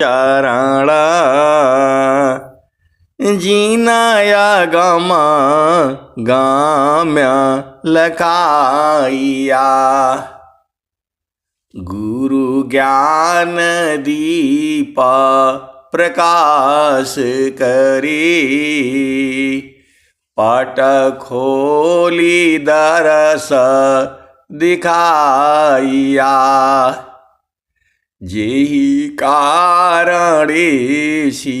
चरण जीनाया गम गाम्य लखाइया। गुरु ज्ञान दीप प्रकाश करी पट खोली दरस दिखाइया। जेहि कारणेशी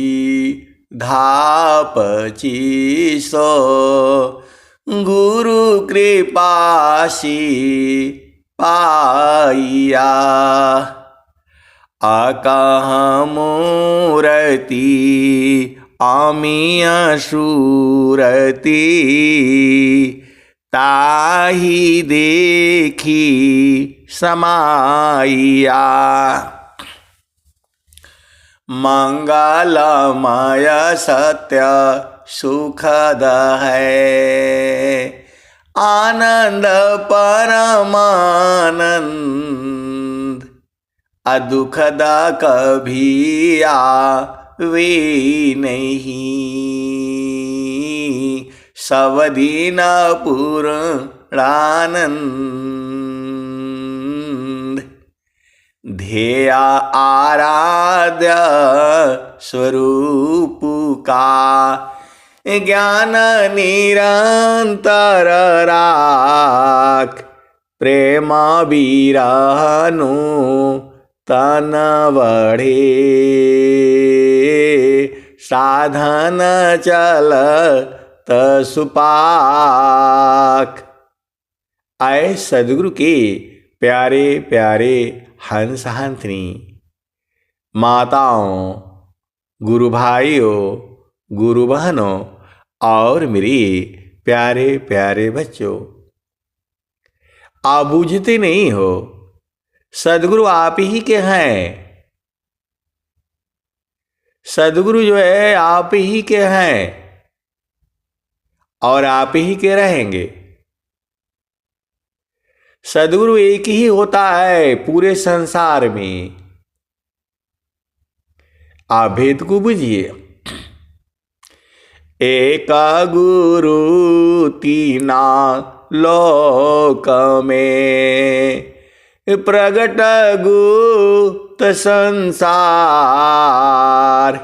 धापचिसो गुरु कृपासी पाइया। अकह मूरति अमिय सूरति ताहि देखी समाइया। मंगलमय सत्य सुखद है आनंद परमानंद। अदुखद कभी आवे नहीं सब दिन पूर्णानंद। ध्येय आराध्य स्वरूप का ज्ञान निरंतर राख। प्रेम बिरहनु तन बढ़े साधन चल सुपाक। आए सदगुरु के प्यारे प्यारे हंस हंसनी माताओं, गुरु भाइयों, गुरु बहनों और मेरे प्यारे प्यारे बच्चों, आप बूझते नहीं हो सदगुरु आप ही के हैं। सदगुरु जो है आप ही के हैं और आप ही के रहेंगे। सदगुरु एक ही होता है पूरे संसार में। आप भेद को बुझिए। एक गुरु तीना लोक में प्रगट गुप्त संसार।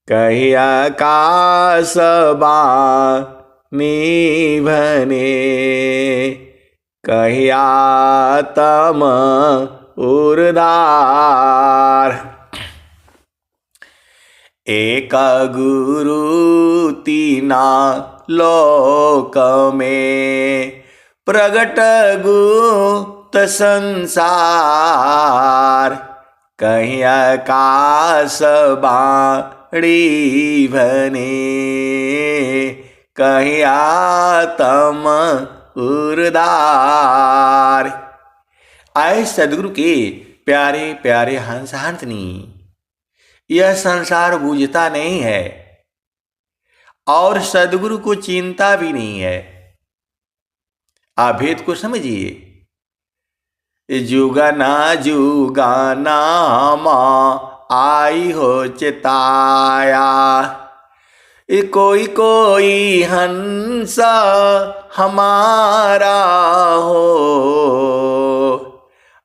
कही आकाश बानी भने कही आत्म उर्धार। एक गुरु तीना लोक में प्रगट गुप्त संसार। कहीं आकाश बाणी भने कहीं आत्म उर्धार। आए सदगुरु के प्यारे प्यारे हंस हंसनी, यह संसार बूझता नहीं है और सदगुरु को चिंता भी नहीं है। आप भेद को समझिए। जुगना जुगाना आई हो चिताया। कोई कोई हंस हमारा हो।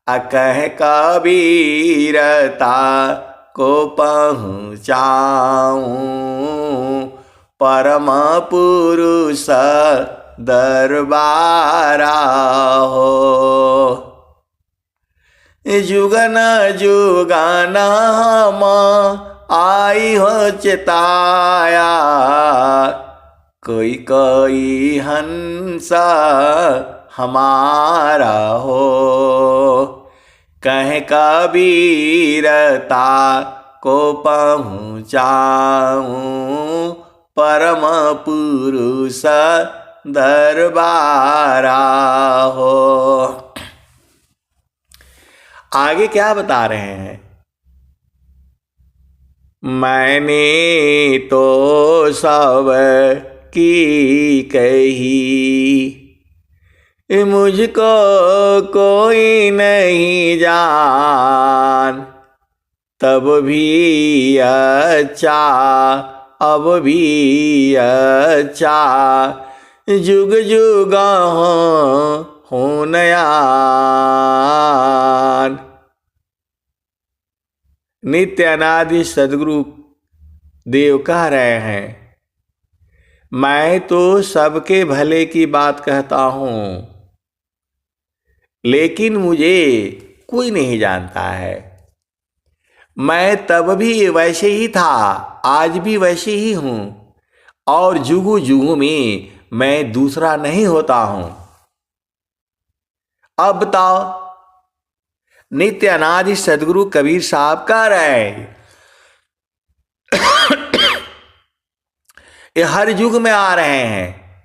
अकह कबीरता को पहुँचाऊं परम पुरुष दरबारा हो। जुगन जुगाना हम आई हो चिताया। कोई कोई हंस हमारा हो। कह कबीरता को पहुँचाऊं परम पुरुष दरबारा हो। आगे क्या बता रहे हैं? मैंने तो सब की कही मुझको कोई नहीं जान। तब भी अच्छा, अब भी अच्छा, जुग जुग हो नयान। नित्य अनादि सदगुरु देव कह रहे हैं, मैं तो सबके भले की बात कहता हूं, लेकिन मुझे कोई नहीं जानता है। मैं तब भी वैसे ही था, आज भी वैसे ही हूं, और जुगु जुगु में मैं दूसरा नहीं होता हूं। अब बताओ, नित्य अनादि सदगुरु कबीर साहब कह रहे हैं, ये हर युग में आ रहे हैं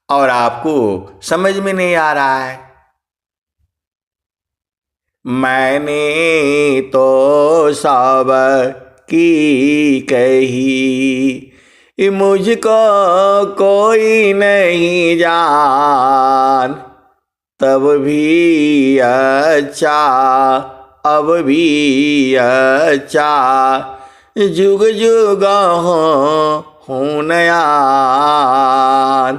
और आपको समझ में नहीं आ रहा है। मैंने तो सब की कही, मुझको कोई नहीं जान, तब भी अच्छा, अब भी अच्छा, जुग जुग हो नयान।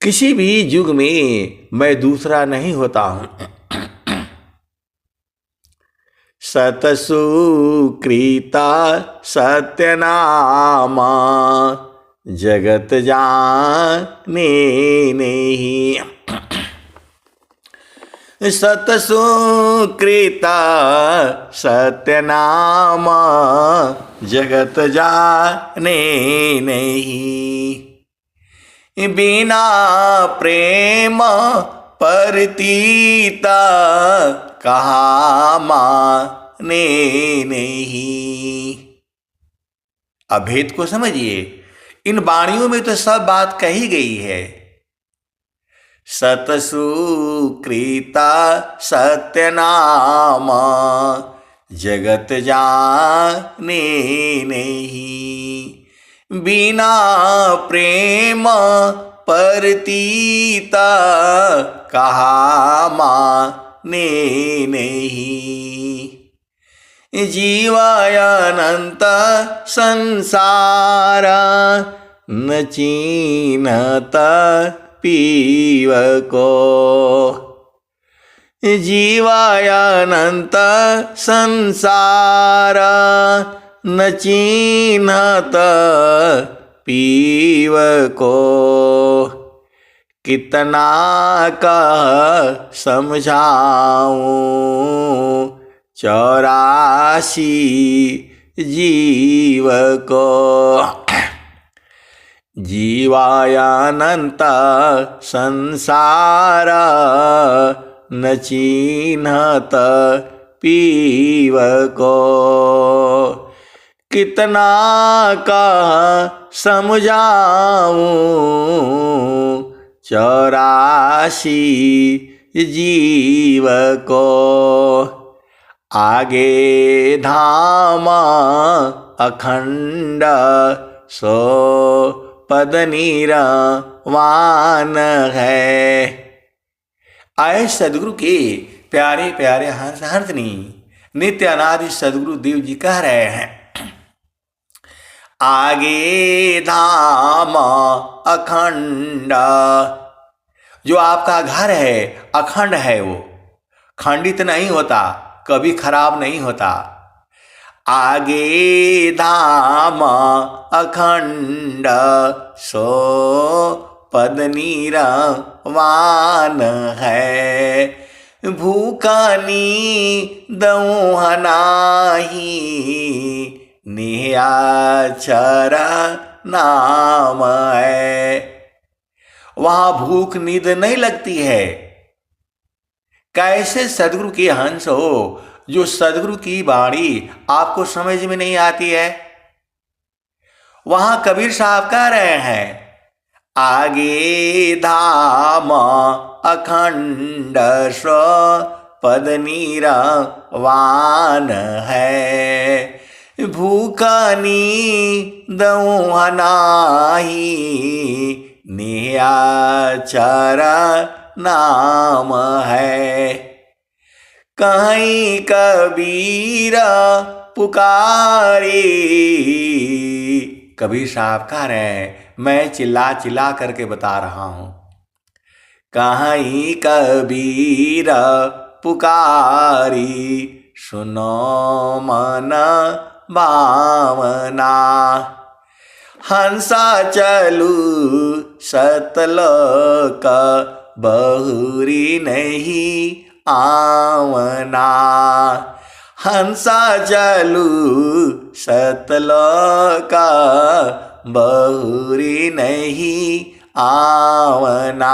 किसी भी युग में मैं दूसरा नहीं होता हूं। सतसुकृता सत्यनामा, जगत जाने नहीं। सतसुकृता सत्यनामा, जगत जाने नहीं। बिना प्रेम परतीता, कहा माने नहीं। अभेद को समझिए, इन वाणियों में तो सब बात कही गई है। सतसुकृता सत्यनामा, जगत जाने नहीं। बिना प्रेम परतीता, कहा माने नहीं। जीवायानंत संसार, न चीन्हता पीव को। जीवायानंत संसार, न चीन्हत पीव को। कितना कह समझाऊं 84 जीव को। जीवायानंत संसार, न चीन्हत पीव को। कितना कह समझाऊं 84 जीव को। आगे धाम अखंड, सो पद नीरवान है। आए सदगुरु के प्यारे प्यारे हंस हंसनी नित्य अनादि सदगुरु देव जी कह रहे हैं, आगे धाम अखंड। जो आपका घर है अखंड है, वो खंडित नहीं होता, कभी खराब नहीं होता। आगे धाम अखंड, सो पद नीरवान है। भूखानी दऊह नाही, निहाचर नाम है। वहां भूख नींद नहीं लगती है। कैसे सदगुरु के हंस हो, जो सदगुरु की वाणी आपको समझ में नहीं आती है। वहां कबीर साहब कह रहे हैं, आगे धाम अखंड, सो पद नीरवान है। भूखानी दऊह नाही, निहाचर नाम है। कहीं कबीरा पुकारे। कबीर साहब कह रहे हैं, मैं चिल्ला चिल्ला करके बता रहा हूं। कहीं कबीरा पुकारी, सुनो मन भावना। हंसा चलू सतलोक, बहुरी नहीं आवना। हंसा चलू सतलोक, बहुरी नहीं आवना।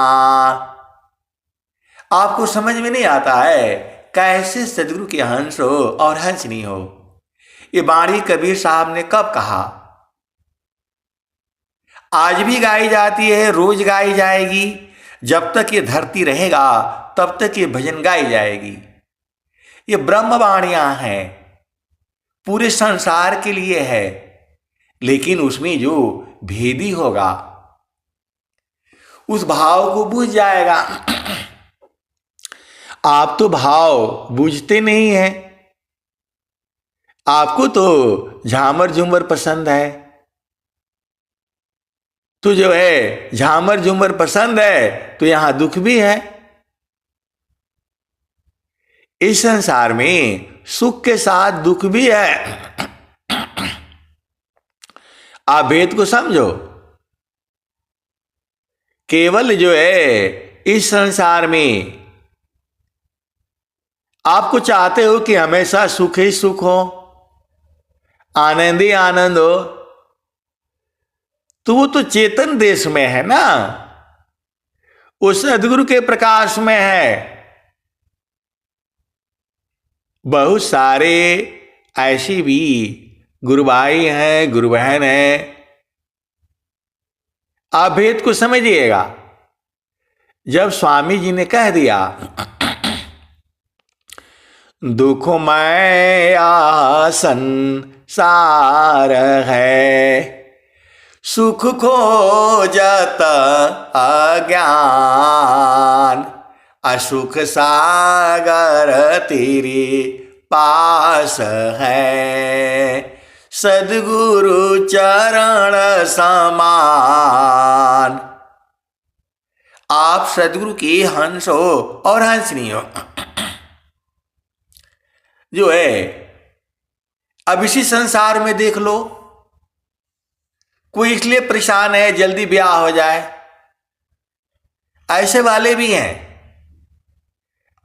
आपको समझ में नहीं आता है कैसे सदगुरु के हंस हो और हंसनी हो। ये बाणी कबीर साहब ने कब कहा? आज भी गाई जाती है, रोज गाई जाएगी। जब तक ये धरती रहेगा तब तक ये भजन गाई जाएगी। ये ब्रह्मवाणियां हैं, पूरे संसार के लिए है। लेकिन उसमें जो भेदी होगा उस भाव को बुझ जाएगा। आप तो भाव बुझते नहीं हैं। आपको तो झामर झूमर पसंद है, तो जो है झामर झूमर पसंद है तो यहां दुख भी है। इस संसार में सुख के साथ दुख भी है। आप भेद को समझो। केवल जो है इस संसार में आपको चाहते हो कि हमेशा सुख ही सुख हो, आनंद ही आनंद हो, तो वो तो चेतन देश में है ना, उस सद्गुरु के प्रकाश में है। बहुत सारे ऐसी भी गुरु भाई हैं, गुरु बहन हैं। आप भेद को समझिएगा। जब स्वामी जी ने कह दिया दुखमय संसार है, सुख खोजत अज्ञान, असुख सागर तेरे पास है, सद्गुरु चरण समान। आप सद्गुरु की हंस हो और हंसनी हो। जो है अब इसी संसार में देख लो, कोई इसलिए परेशान है जल्दी ब्याह हो जाए, ऐसे वाले भी हैं।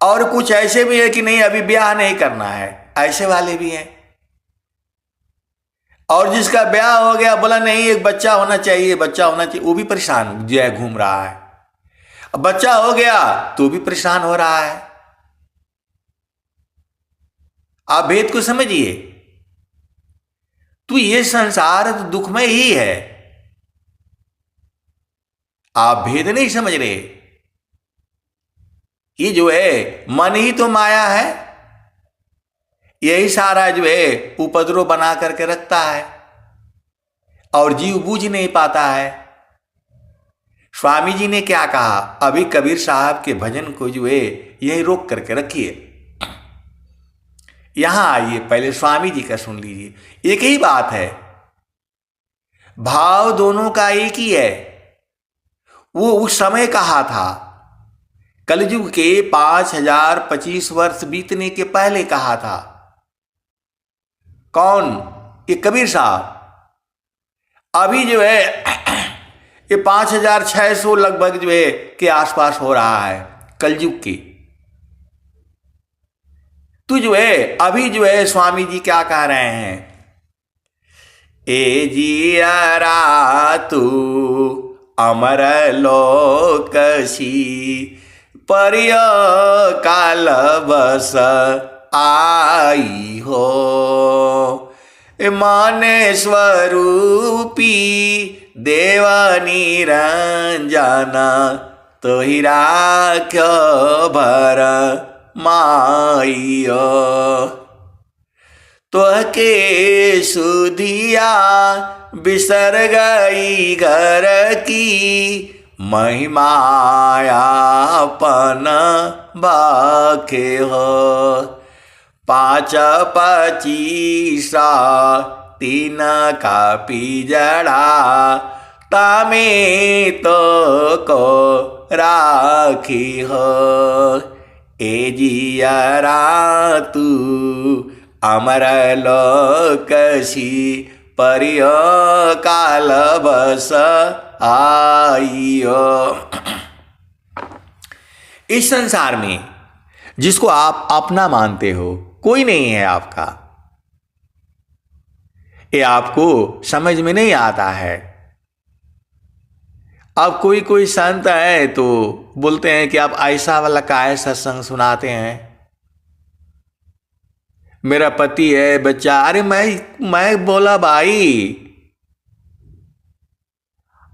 और कुछ ऐसे भी है कि नहीं अभी ब्याह नहीं करना है, ऐसे वाले भी हैं। और जिसका ब्याह हो गया बोला नहीं एक बच्चा होना चाहिए, बच्चा होना चाहिए, वो भी परेशान जो है घूम रहा है। अब बच्चा हो गया तो भी परेशान हो रहा है। आप भेद को समझिए। तो ये संसार तो दुखमय ही है। आप भेद नहीं समझ रहे। ये जो है मन ही तो माया है, यही सारा जो है उपद्रव बना करके रखता है और जीव बूझ नहीं पाता है। स्वामी जी ने क्या कहा? अभी कबीर साहब के भजन को जो है यही रोक करके रखिए। यहां आइए, पहले स्वामी जी का सुन लीजिए। एक ही बात है, भाव दोनों का एक ही है। वो उस समय कहा था, कलयुग के 5025 वर्ष बीतने के पहले कहा था। कौन? ये कबीर साहब। अभी जो है ये 5600 लगभग जो है के आसपास हो रहा है कलयुग की। तो जो है अभी जो है स्वामी जी क्या कह रहे हैं? ए जियरा तू अमर लोकसी, परिय काल बस आई हो, माने स्वरूपी देव निरंजन, तो ही राख्यो भर माइयो, तो के सुधिया बिसर गई घर की, महिमायापन बाखे हो। 5 25 3 का पिजड़ा तामे तो को राखी हो। ए जियरा तू अमर लोकसी परियो काल बस आइयो। इस संसार में जिसको आप अपना मानते हो कोई नहीं है आपका। ये आपको समझ में नहीं आता है। अब कोई कोई संत है तो बोलते हैं कि आप ऐसा वाला काहे सत्संग सुनाते हैं। मेरा पति है, बच्चा, अरे मैं बोला भाई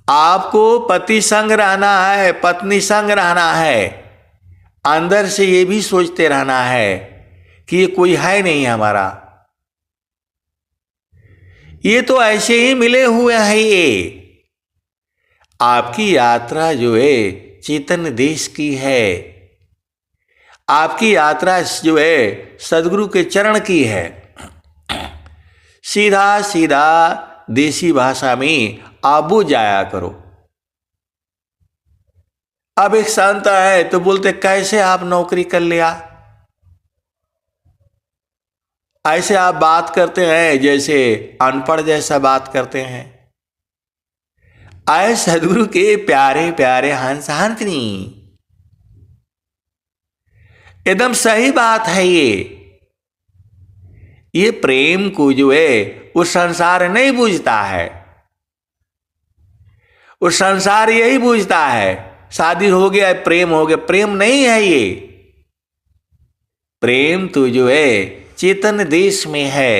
आपको पति संग रहना है, पत्नी संग रहना है, अंदर से ये भी सोचते रहना है कि ये कोई है नहीं हमारा, ये तो ऐसे ही मिले हुए हैं। ये आपकी यात्रा जो है चेतन देश की है। आपकी यात्रा जो है सदगुरु के चरण की है। सीधा सीधा देसी भाषा में आबू जाया करो। अब एक संत है तो बोलते कैसे आप नौकरी कर लिया। ऐसे आप बात करते हैं जैसे अनपढ़ जैसा बात करते हैं। आए सदगुरु के प्यारे प्यारे हंस हंसनी, एकदम सही बात है। ये प्रेम को जो है वो संसार नहीं बूझता है। वो संसार यही बूझता है शादी हो गया प्रेम हो गया। प्रेम नहीं है ये। प्रेम तो जो है चेतन देश में है।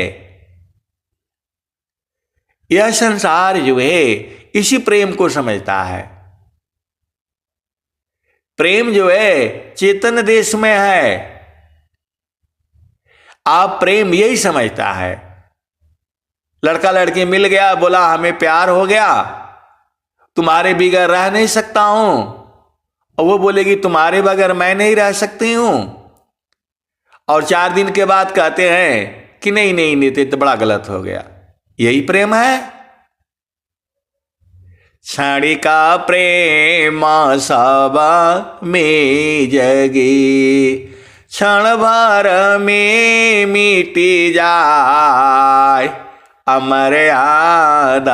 यह संसार जो है इसी प्रेम को समझता है। प्रेम जो है चेतन देश में है। आप प्रेम यही समझता है। लड़का लड़की मिल गया, बोला हमें प्यार हो गया, तुम्हारे बगैर रह नहीं सकता हूं, और वो बोलेगी तुम्हारे बगैर मैं नहीं रह सकती हूं, और 4 दिन के बाद कहते हैं कि नहीं नहीं नहीं तो बड़ा गलत हो गया। यही प्रेम है। क्षणिका प्रेम सबा में जगे, क्षण भर में मिटी जाय, अमर आदायन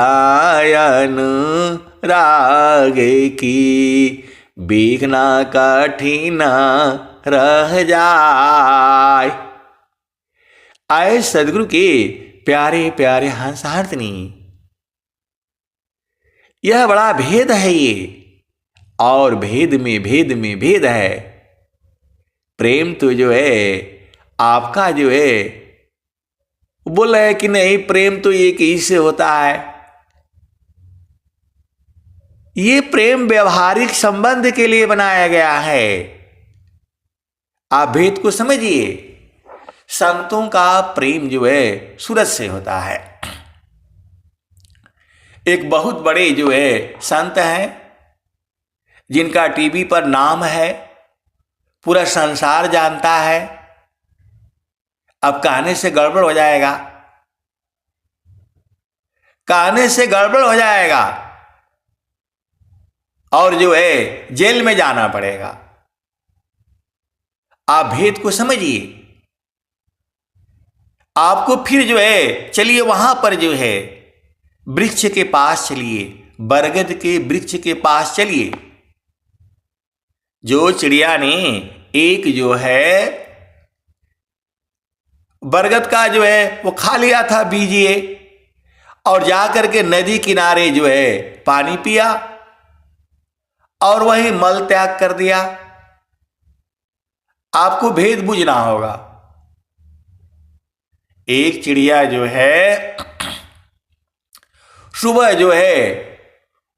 रागे की बिघना कठिन रह जाय। आए सदगुरु के प्यारे प्यारे हंस हंसनी, यह बड़ा भेद है ये, और भेद में भेद में भेद है। प्रेम तो जो है आपका जो है बोल रहे कि नहीं प्रेम तो एक ही से होता है। ये प्रेम व्यवहारिक संबंध के लिए बनाया गया है। आप भेद को समझिए। संतों का प्रेम जो है सूरज से होता है। एक बहुत बड़े जो है संत हैं जिनका टीवी पर नाम है, पूरा संसार जानता है। अब कहने से गड़बड़ हो जाएगा, कहने से गड़बड़ हो जाएगा और जो है जेल में जाना पड़ेगा। आप भेद को समझिए। आपको फिर जो है चलिए वहां पर जो है वृक्ष के पास चलिए, बरगद के वृक्ष के पास चलिए। जो चिड़िया ने एक जो है बरगद का जो है वो खा लिया था बीजिए, और जाकर के नदी किनारे जो है पानी पिया और वहीं मल त्याग कर दिया। आपको भेद बुझना होगा। एक चिड़िया जो है सुबह जो है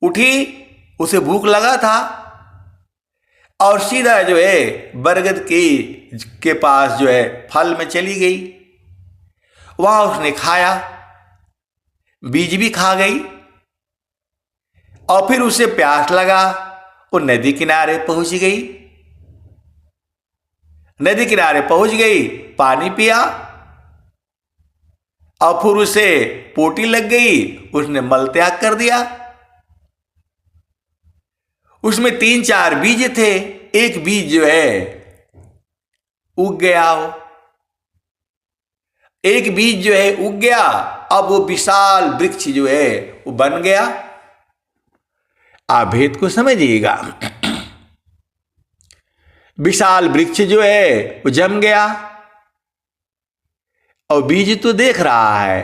उठी, उसे भूख लगा था और सीधा जो है बरगद के पास जो है फल में चली गई। वहां उसने खाया, बीज भी खा गई, और फिर उसे प्यास लगा, वो नदी किनारे पहुंच गई। नदी किनारे पहुंच गई, पानी पिया और फिर उसे पोटी लग गई, उसने मल त्याग कर दिया। उसमें 3-4 बीज थे, एक बीज जो है उग गया, हो एक बीज जो है उग गया, अब वो विशाल वृक्ष जो है वो बन गया। आप भेद को समझिएगा। विशाल वृक्ष जो है वो जम गया और बीज तो देख रहा है।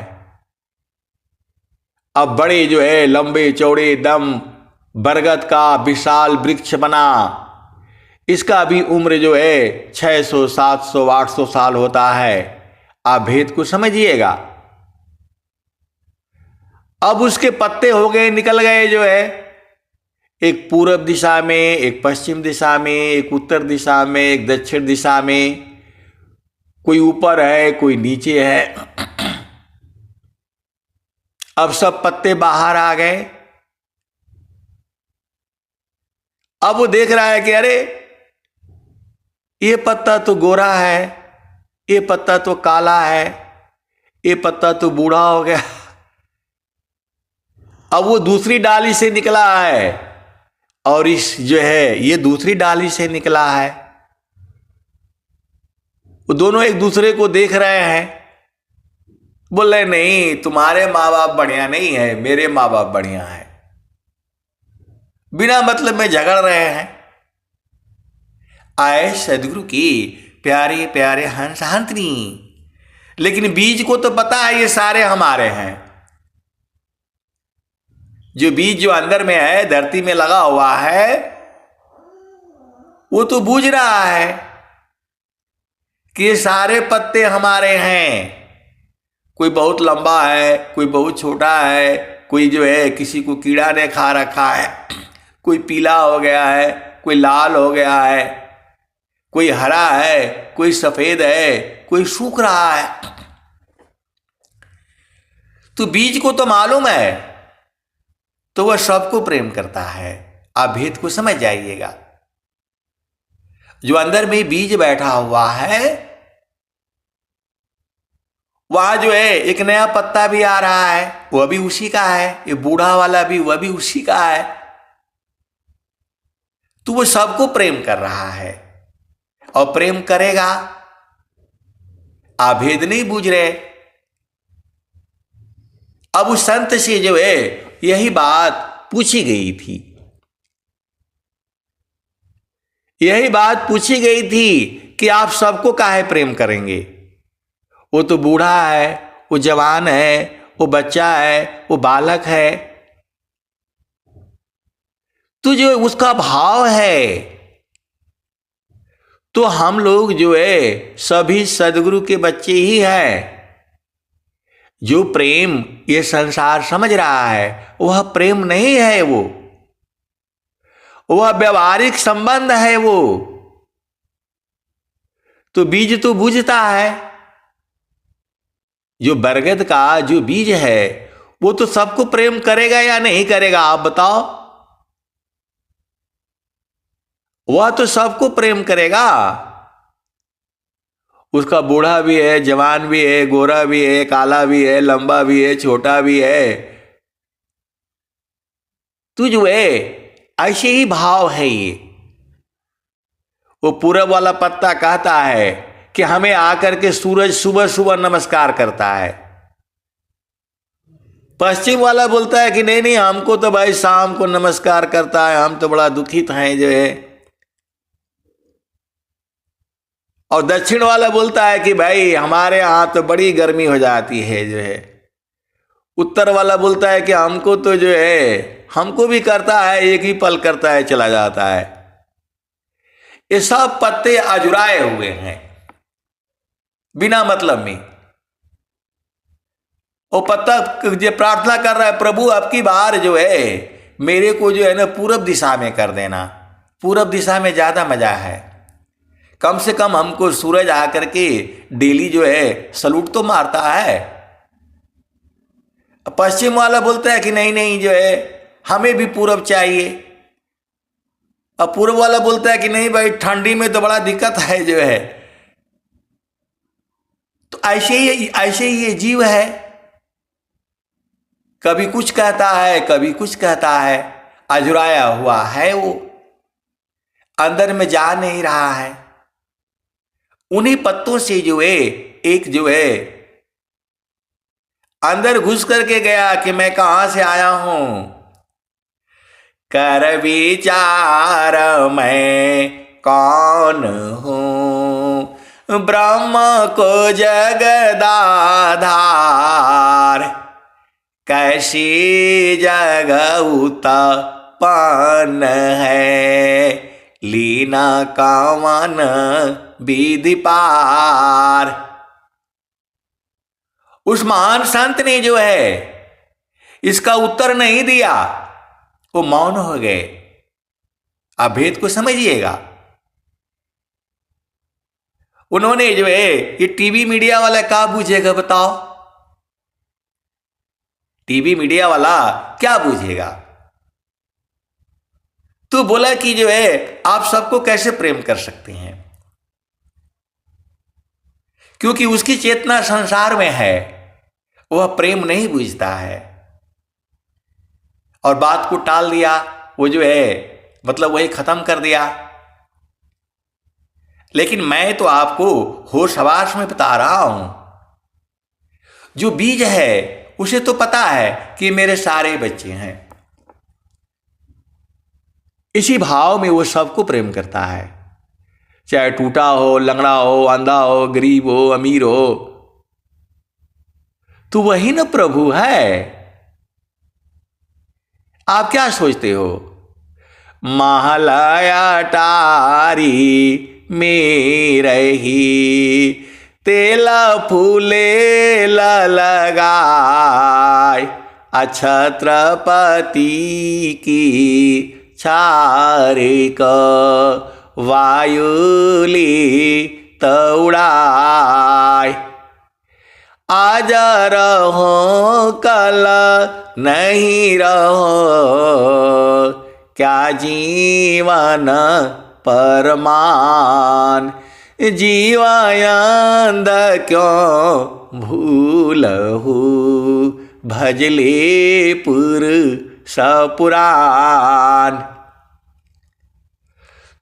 अब बड़े जो है लंबे चौड़े दम बरगद का विशाल वृक्ष बना। इसका भी उम्र जो है 600, 700, 800 साल होता है। आप भेद को समझिएगा। अब उसके पत्ते हो गए, निकल गए जो है, एक पूरब दिशा में, एक पश्चिम दिशा में, एक उत्तर दिशा में, एक दक्षिण दिशा में। कोई ऊपर है, कोई नीचे है। अब सब पत्ते बाहर आ गए। अब वो देख रहा है कि अरे ये पत्ता तो गोरा है, ये पत्ता तो काला है, ये पत्ता तो बूढ़ा हो गया। अब वो दूसरी डाली से निकला है और इस जो है ये दूसरी डाली से निकला है। वो दोनों एक दूसरे को देख रहे हैं, बोल रहे नहीं तुम्हारे माँ बाप बढ़िया नहीं है, मेरे माँ बाप बढ़िया है। बिना मतलब में झगड़ रहे हैं। आए सदगुरु की प्यारे प्यारे हंस हंसनी, लेकिन बीज को तो पता है ये सारे हमारे हैं। जो बीज जो अंदर में है, धरती में लगा हुआ है, वो तो बूझ रहा है कि ये सारे पत्ते हमारे हैं। कोई बहुत लंबा है, कोई बहुत छोटा है, कोई जो है किसी को कीड़ा ने खा रखा है, कोई पीला हो गया है, कोई लाल हो गया है, कोई हरा है, कोई सफेद है, कोई सूख रहा है। तो बीज को तो मालूम है, तो वह सबको प्रेम करता है। आप भेद को समझ जाइएगा। जो अंदर में बीज बैठा हुआ है, वहां जो है एक नया पत्ता भी आ रहा है, वह भी उसी का है। ये बूढ़ा वाला भी, वह भी उसी का है। तो वो सबको प्रेम कर रहा है और प्रेम करेगा। आप भेद नहीं बूझ रहे। अब उस संत से जो है यही बात पूछी गई थी, यही बात पूछी गई थी कि आप सबको काहे प्रेम करेंगे। वो तो बूढ़ा है, वो जवान है, वो बच्चा है, वो बालक है। तो जो उसका भाव है, तो हम लोग जो है सभी सदगुरु के बच्चे ही हैं। जो प्रेम ये संसार समझ रहा है, वह प्रेम नहीं है, वह व्यवहारिक संबंध है। वो तो बीज तो बूझता है। जो बरगद का जो बीज है, वो तो सबको प्रेम करेगा या नहीं करेगा, आप बताओ। वह तो सबको प्रेम करेगा। उसका बूढ़ा भी है, जवान भी है, गोरा भी है, काला भी है, लंबा भी है, छोटा भी है। तू जो है ऐसे ही भाव है ये। वो पूरब वाला पत्ता कहता है कि हमें आकर के सूरज सुबह सुबह नमस्कार करता है। पश्चिम वाला बोलता है कि नहीं नहीं, हमको तो भाई शाम को नमस्कार करता है, हम तो बड़ा दुखित हैं जो है। और दक्षिण वाला बोलता है कि भाई हमारे यहाँ तो बड़ी गर्मी हो जाती है जो है। उत्तर वाला बोलता है कि हमको तो जो है, हमको भी करता है, एक ही पल करता है, चला जाता है। ये सब पत्ते अजुराए हुए हैं बिना मतलब में। वो पत्ता जो प्रार्थना कर रहा है, प्रभु अब की बार जो है मेरे को जो है ना पूरब दिशा में कर देना। पूरब दिशा में ज़्यादा मजा है। कम से कम हमको सूरज आकर के डेली जो है सलूट तो मारता है। पश्चिम वाला बोलता है कि नहीं नहीं जो है हमें भी पूरब चाहिए। अब पूर्व वाला बोलता है कि नहीं भाई ठंडी में तो बड़ा दिक्कत है जो है, तो ऐसे ही ये जीव है, कभी कुछ कहता है कभी कुछ कहता है, अजुराया हुआ है, वो अंदर में जा नहीं रहा है। उन्हीं पत्तों से जो है एक जो है अंदर घुस करके गया कि मैं कहां से आया हूं। कर विचार मैं कौन हूं, ब्रह्म को जगदाधार, कैसी जगह उत्पन्न है, लीना कामन विधि पार। उस महान संत ने जो है इसका उत्तर नहीं दिया, वो मौन हो गए। आप भेद को समझिएगा। उन्होंने जो है ये टीवी मीडिया वाला क्या बूझेगा बताओ, टीवी मीडिया वाला क्या बूझेगा। तो बोला कि जो है आप सबको कैसे प्रेम कर सकते हैं, क्योंकि उसकी चेतना संसार में है, वह प्रेम नहीं बूझता है। और बात को टाल दिया, वो जो है मतलब वही खत्म कर दिया। लेकिन मैं तो आपको होश हवास में बता रहा हूं, जो बीज है उसे तो पता है कि मेरे सारे बच्चे हैं। इसी भाव में वो सबको प्रेम करता है, चाहे टूटा हो, लंगड़ा हो, अंधा हो, गरीब हो, अमीर हो, तो वही ना प्रभु है। आप क्या सोचते हो, महलया टारी में रही, तेला फूले लगाए, छत्रपति की छारिक वायुली तौड़ाए। आज रहो कल नहीं रहो, क्या जीवन परमान, जीवायंद क्यों भूलहु, भजले पुर सपुराण।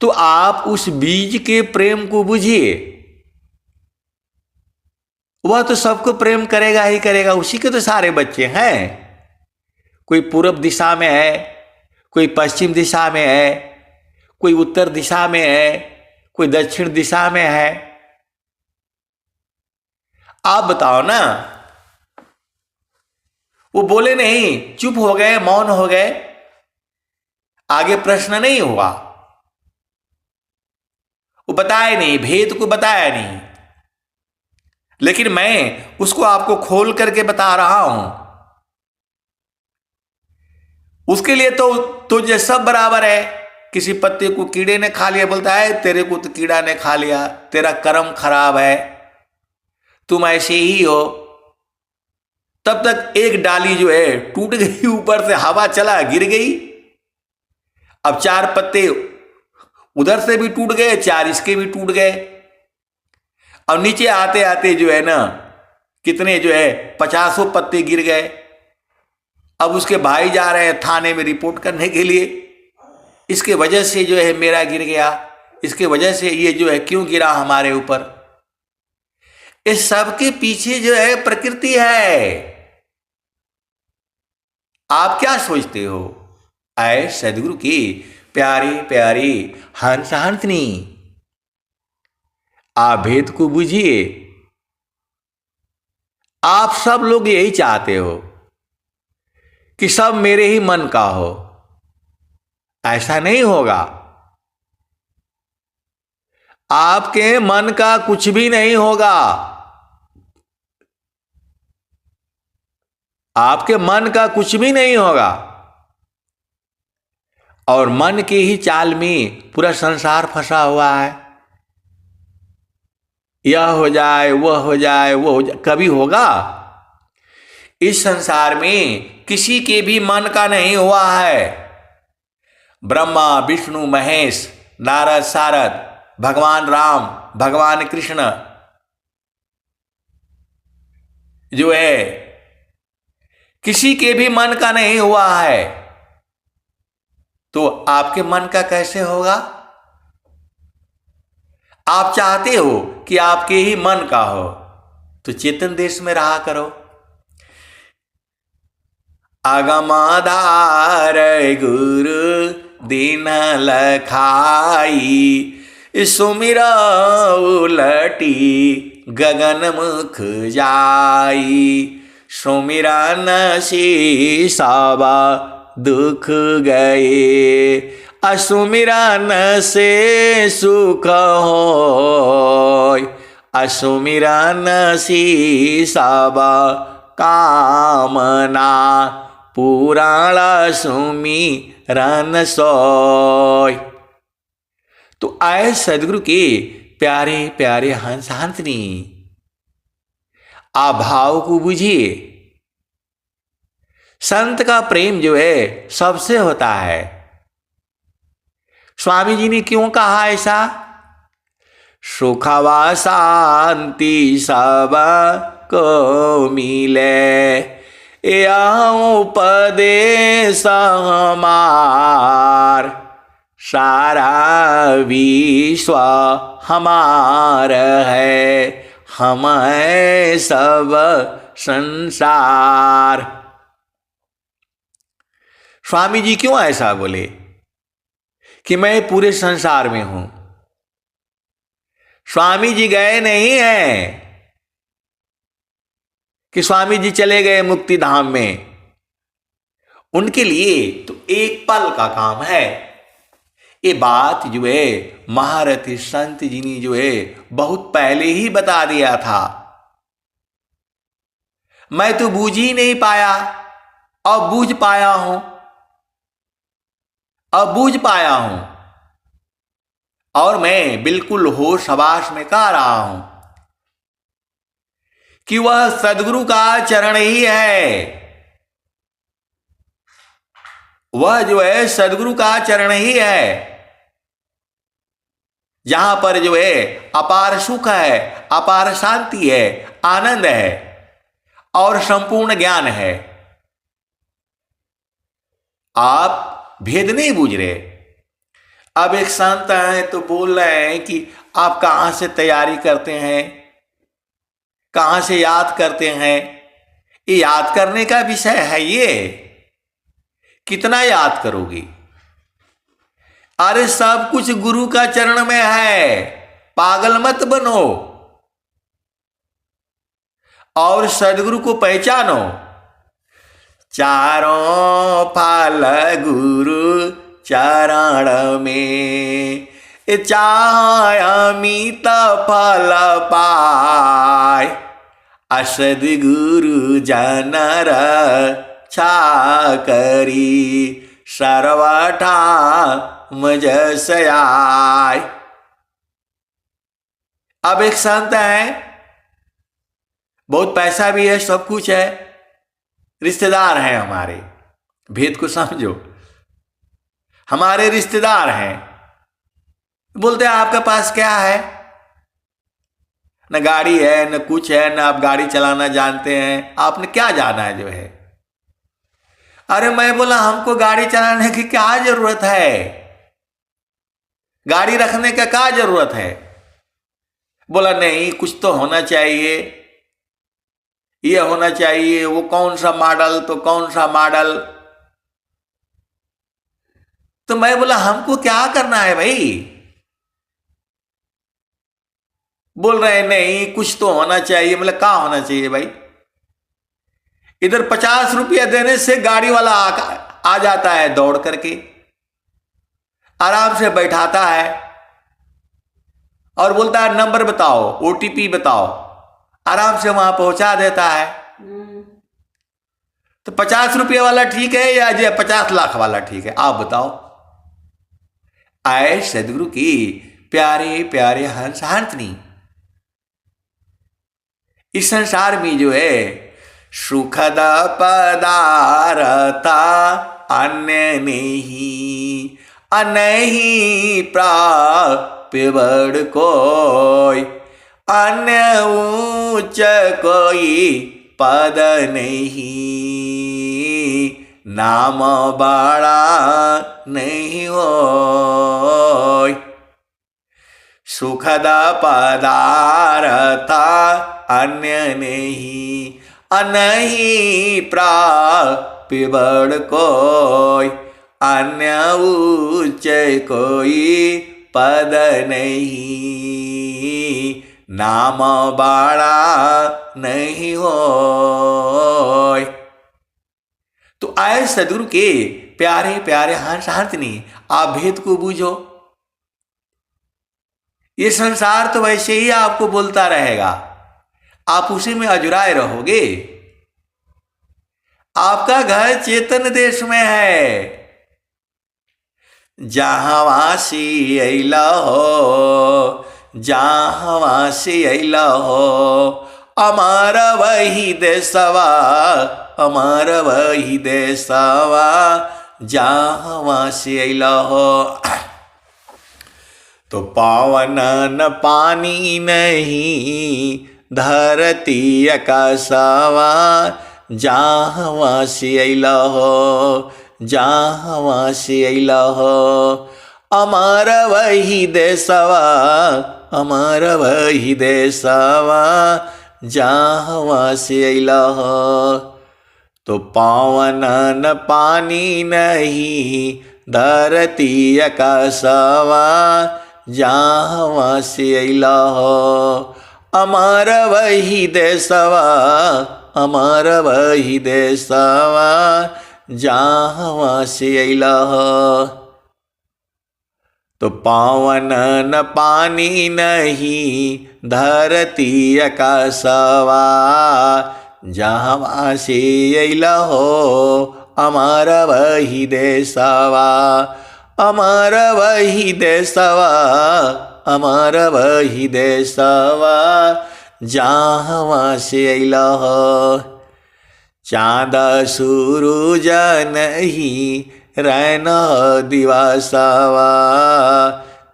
तो आप उस बीज के प्रेम को बुझिए, वह तो सबको प्रेम करेगा ही करेगा, उसी के तो सारे बच्चे हैं। कोई पूर्व दिशा में है, कोई पश्चिम दिशा में है, कोई उत्तर दिशा में है, कोई दक्षिण दिशा में है। आप बताओ ना। वो बोले नहीं, चुप हो गए, मौन हो गए, आगे प्रश्न नहीं हुआ। वो बताया नहीं, भेद को बताया नहीं। लेकिन मैं उसको आपको खोल करके बता रहा हूं। उसके लिए तो तुझे सब बराबर है। किसी पत्ते को कीड़े ने खा लिया, बोलता है तेरे को तो कीड़ा ने खा लिया, तेरा कर्म खराब है, तुम ऐसे ही हो। तब तक एक डाली जो है टूट गई, ऊपर से हवा चला, गिर गई। अब 4 पत्ते उधर से भी टूट गए, 4 इसके भी टूट गए। और नीचे आते आते जो है ना कितने जो है 50 पत्ते गिर गए। अब उसके भाई जा रहे हैं थाने में रिपोर्ट करने के लिए, इसके वजह से जो है मेरा गिर गया, इसके वजह से ये जो है क्यों गिरा हमारे ऊपर। इस सब के पीछे जो है प्रकृति है। आप क्या सोचते हो? आए सदगुरु की प्यारी प्यारी हंस हंसनी, आप भेद को बुझिए। आप सब लोग यही चाहते हो कि सब मेरे ही मन का हो। ऐसा नहीं होगा। आपके मन का कुछ भी नहीं होगा। आपके मन का कुछ भी नहीं होगा। और मन की ही चाल में पूरा संसार फंसा हुआ है। यह हो जाए, वह हो जाए, वो हो जाए, कभी होगा? इस संसार में किसी के भी मन का नहीं हुआ है। ब्रह्मा, विष्णु, महेश, नारद, सारद, भगवान राम, भगवान कृष्ण, जो है किसी के भी मन का नहीं हुआ है, तो आपके मन का कैसे होगा? आप चाहते हो कि आपके ही मन का हो, तो चेतन देश में रहा करो। अगमाधार गुरु दीन लखाई, सुमिरा उलटी गगन मुख जाई, सुमिरा नसी साबा दुख गए, असुमिरन से सुख होय, असुमिरन सी साबा कामना, पुराण सुमिरन सोय। तो आए सदगुरु के प्यारे प्यारे हंस हंसनी, आप भाव को बुझिए। संत का प्रेम जो है सबसे होता है। स्वामी जी ने क्यों कहा ऐसा? सुखवा शांति सब को मिले, या उपदेश हमार, सारा विश्व हमार है, हम है सब संसार। स्वामी जी क्यों ऐसा बोले कि मैं पूरे संसार में हूं? स्वामी जी गए नहीं हैं कि स्वामी जी चले गए मुक्ति धाम में। उनके लिए तो एक पल का काम है। ये बात जो है महारथी संत जी ने जो है बहुत पहले ही बता दिया था। मैं तो बूझ ही नहीं पाया, अब बूझ पाया हूं, अब बूझ पाया हूं, और मैं बिल्कुल होश हवास में कह रहा हूं कि वह सदगुरु का चरण ही है। वह जो है सदगुरु का चरण ही है, जहां पर जो है अपार सुख है, अपार शांति है, आनंद है और संपूर्ण ज्ञान है। आप भेद नहीं बूझ रहे। अब एक संत है तो बोल रहे हैं कि आप कहां से तैयारी करते हैं, कहां से याद करते हैं। ये याद करने का विषय है। ये कितना याद करोगी? अरे सब कुछ गुरु का चरण में है, पागल मत बनो और सदगुरु को पहचानो। चारों फल गुरु चरण में, चाहे अमित फल पाय, असद गुरु जनर छा करी, सर्वठा मजसयाय। अब एक संत है, बहुत पैसा भी है, सब कुछ है, रिश्तेदार हैं हमारे। भेद को समझो, हमारे रिश्तेदार हैं। बोलते हैं आपके पास क्या है? न गाड़ी है, न कुछ है, न आप गाड़ी चलाना जानते हैं। आपने क्या जाना है जो है? अरे मैं बोला हमको गाड़ी चलाने की क्या जरूरत है? गाड़ी रखने का क्या जरूरत है? बोला नहीं, कुछ तो होना चाहिए, ये होना चाहिए, वो कौन सा मॉडल तो कौन सा मॉडल। तो मैं बोला हमको क्या करना है भाई? बोल रहे नहीं कुछ तो होना चाहिए। मतलब क्या होना चाहिए भाई? इधर 50 रुपया देने से गाड़ी वाला आ जाता है दौड़ करके, आराम से बैठाता है और बोलता है नंबर बताओ, ओटीपी बताओ, आराम से वहां पहुंचा देता है। तो 50 रुपये वाला ठीक है या जो 50 लाख वाला ठीक है? आप बताओ। आए सदगुरु की प्यारे प्यारे हंस हंसनी, इस संसार में जो है सुखद पदारता अन्य नहीं, अनही प्राप्य बड़ कोई, अन्य ऊंच कोई पद नहीं, नाम बड़ा नहीं होय। सुखद पदार्थ अन्य नहीं, नहीं प्राप्य बड़ कोय। अन्य उच्च कोई पद नहीं, नाम बड़ा नहीं होय। तो आए सदगुरु के प्यारे प्यारे हंस हंसनी, आप भेद को बूझो। ये संसार तो वैसे ही आपको बोलता रहेगा, आप उसी में अजुराए रहोगे। आपका घर चेतन देश में है, जहाँ वासी अइला हो, जहाँ वासी अइला हो, हमारा वही देशवा, हमारा वही देशवा, जहाँ वासी अइला हो। तो पावन न पानी नहीं, धरती आकाशवा, जहाँ वासी अइला हो, जहाँ वासी अइला हो। हमारा वही देशवा, हमारा वही देशवा, जहाँ वासी अइला हो। तो पावन न पानी नहीं, धरती आकाशवा, जहाँ वासी अइला हो। हमारा वही देशवा, हमारा वही देशवा, जहाँ वासी अइला हो। तो पावन न पानी नहीं, धरती आकाशवा, जहाँ वासी अइला हो। हमारा वही देशवा, हमारा वही देशवा, हमारा वही देशवा, जहाँ वासी अइला हो। चाँद सूरज नहीं, रैना दिवसवा,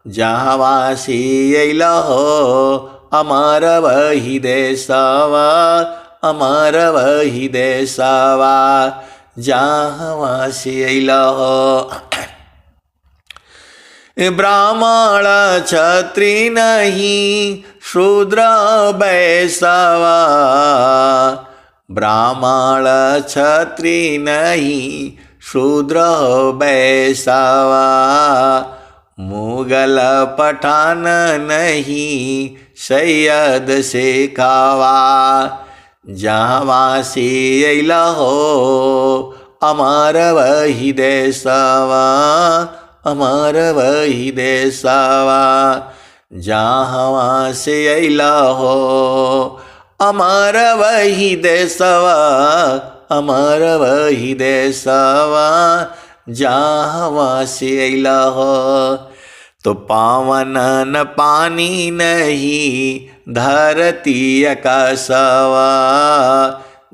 जहाँ वासी अइला हो। हमारा वही देशवा, हमारा वही देशवा, जहाँ वासी अइला हो। ब्राह्मण क्षत्रिय नहीं, शूद्र वैश्यवा, ब्राह्मण क्षत्रिय नहीं, शूद्र वैश्यवा, मुगल पठान नहीं, सैयद शेखावा, जहाँ वासी अइला हो। हमारा वही देशवा, हमारा वही देशवा, जहाँ वासी अइला हो। हमारा वही देशवा, हमारा वही देशवा, जहाँ वासी अइला हो। तो पावन न पानी नहीं, धरती आकाशवा,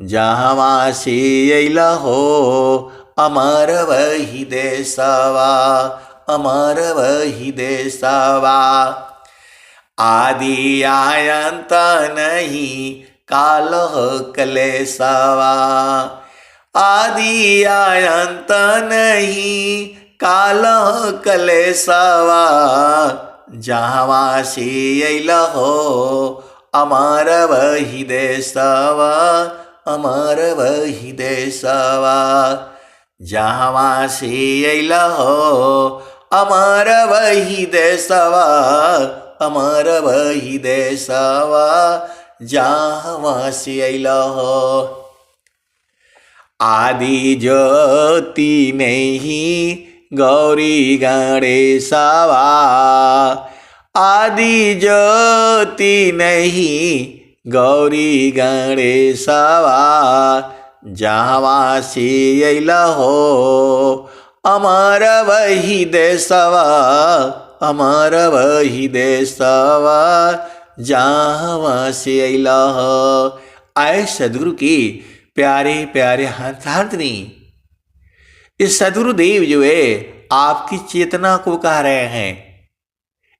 जहाँ वासी अइला हो। हमारा वही देशवा, हमारा वही देशवा, आदि आयंत नहीं, कालह क्लेशवा, आदि आयंत नहीं, कालह क्लेशवा, जहाँ वासी अइला हो। हमारा वही देशवा, हमारा वही देशवा, जहाँ वासी अइला हो। हमारा वही देशवा, हमारा वही देशवा, जहाँ वासी अइला हो। आदि ज्योति नहीं, गौरी गणेशवा, आदि ज्योति नहीं, गौरी गणेशवा, जहाँ वासी अइला हो। हमारा वही देशवा, हमारा वही देशवा, जहाँ वासी अइला हो। आए सदगुरु की प्यारे प्यारे हंसनी, इस सदगुरुदेव जो है आपकी चेतना को कह रहे हैं।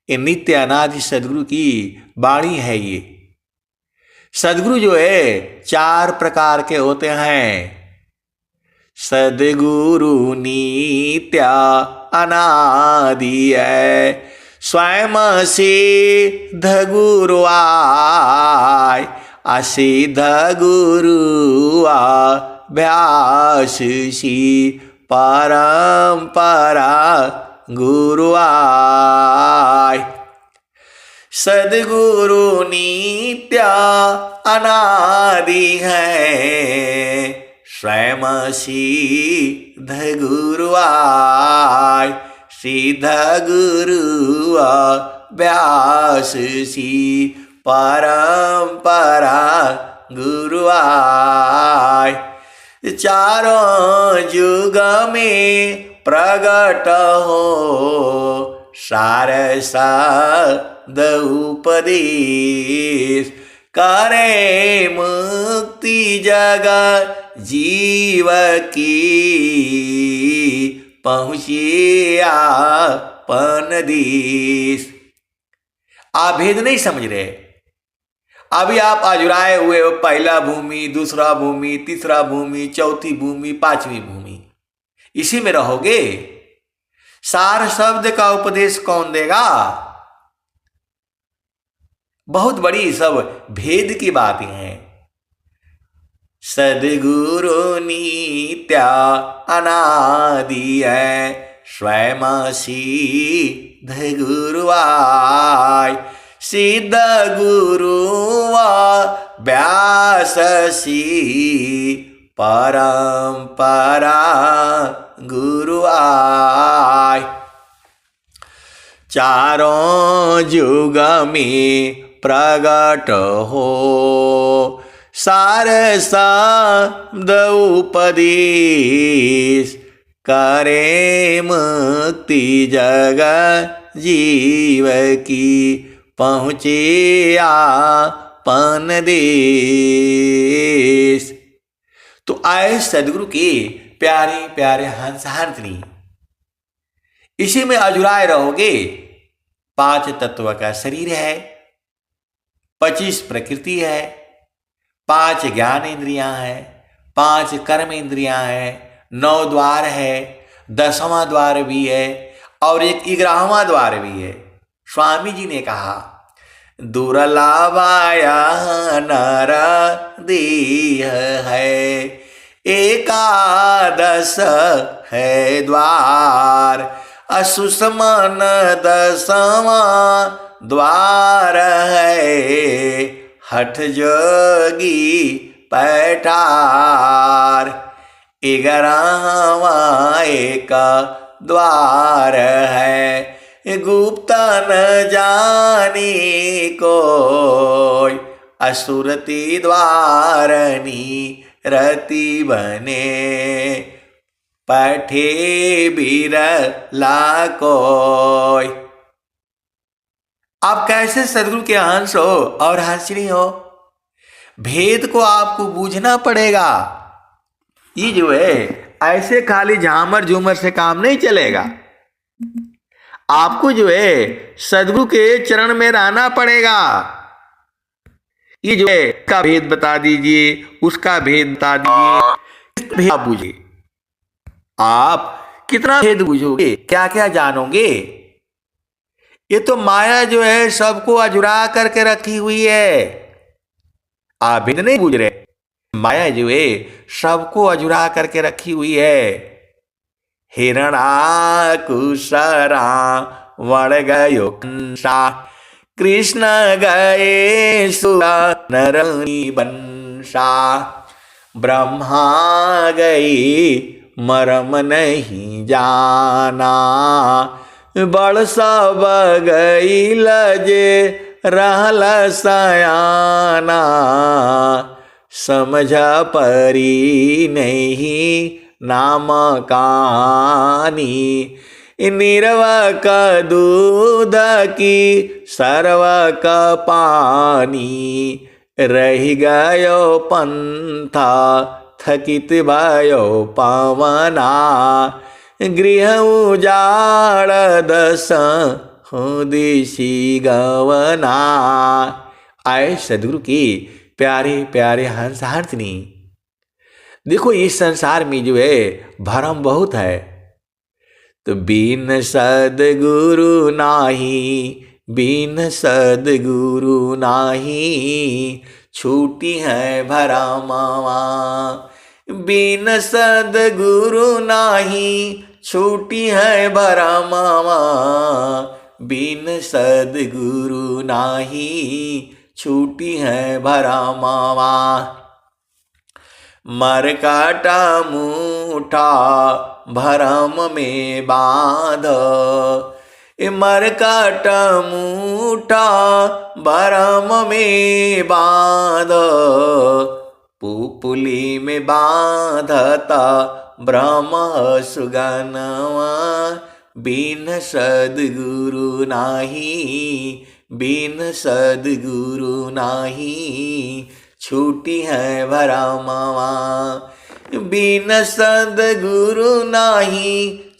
ये नित्य अनादि सदगुरु की वाणी है। ये सदगुरु जो है 4 प्रकार के होते हैं। सदगुरु नित्या अनादि है, स्वयं सिद्ध गुरु आय, असिद्ध गुरु अभ्यास सी, परंपरा गुरु आय। सदगुरु नित्या अनादि है, स्वयं सिद्ध गुरु आय, सिद्ध गुरु अभ्यास सी, परंपरा गुरु आय। चारों युग में प्रगट हो, सारसाद उपदेश, करे मुक्ति जगत जीव की, पहुँचिए आपन देश। आप भेद नहीं समझ रहे। अभी आप अजुराए हुए हो, पहला भूमि, दूसरा भूमि, तीसरा भूमि, चौथी भूमि, 5वीं भूमि, इसी में रहोगे। सार शब्द का उपदेश कौन देगा? बहुत बड़ी सब भेद की बातें हैं। सदगुरु नित्या अनादि है, स्वयं सिद्ध गुरु आय, सिद्ध गुरु अभ्यास सी, परंपरा गुरु आय। चारों युग में प्रगट हो, सार शब्द उपदेश, करे मुक्ति जगत जीव की, पहुँचे आपन देश। तो आए सदगुरु के प्यारे प्यारे हंस हंसनी, इसी में अजुराए रहोगे। 5 तत्व का शरीर है, 25 प्रकृति है, 5 ज्ञान इंद्रियां हैं, 5 कर्म इंद्रियां हैं, 9 द्वार है, 10वां द्वार भी है और एक 11वां द्वार भी है। स्वामी जी ने कहा, दुर्लभाया नर देह है, 11 है द्वार, असुष्मन 10वां द्वार है, हठ जोगी पैठार, 11वां एक द्वार है, गुप्त न जाने कोई, असुरति द्वारनी रति बने, पठे बिरला कोई। आप कैसे सदगुरु के हंस हो और हंसनी हो? भेद को आपको बूझना पड़ेगा। ये जो है ऐसे खाली झामर झूमर से काम नहीं चलेगा। आपको जो है सदगुरु के चरण में रहना पड़ेगा। ये जो है का भेद बता दीजिए, उसका भेद बता दीजिए, आप बूझिए। आप कितना भेद बूझोगे, क्या क्या जानोगे? ये तो माया जो है सबको अजुरा करके रखी हुई है। आप भेद नहीं बूझ रहे। माया जो है सबको अजुरा करके रखी हुई है। हिरणाकुशरा वण गयो कंसा, कृष्ण गए सुरा नरनी बंसा, ब्रह्मा गई मरम नहीं जाना, बड़ सब गई लजे रहल सयाना, समझ परी नहीं नाम कहानी, निर्व का दूध की सर्व का पानी, रह गयो पंथा थकित भयो पवना, गृह उजाड़ दस हो दिशी गवना। आए सदगुरु की प्यारे प्यारे हंस हंसनी। देखो इस संसार में जो है भरम बहुत है। तो बिन सदगुरु नाही, बिन सदगुरु नाही, छूटी है भरमावा। बिन सदगुरु नाही, छूटी है भरमावा। बिन सदगुरु नाही, छूटी है भरमावा। मरकाटा मुठा भरम में बांध, मरकाटा मुठा भरम में बांध। पुपुली में बांधता ब्रह्म सुगनवा। बिन सदगुरु नाही, बिन सदगुरु नाही, छूटी है भरमावा। बिन सदगुरु नाही,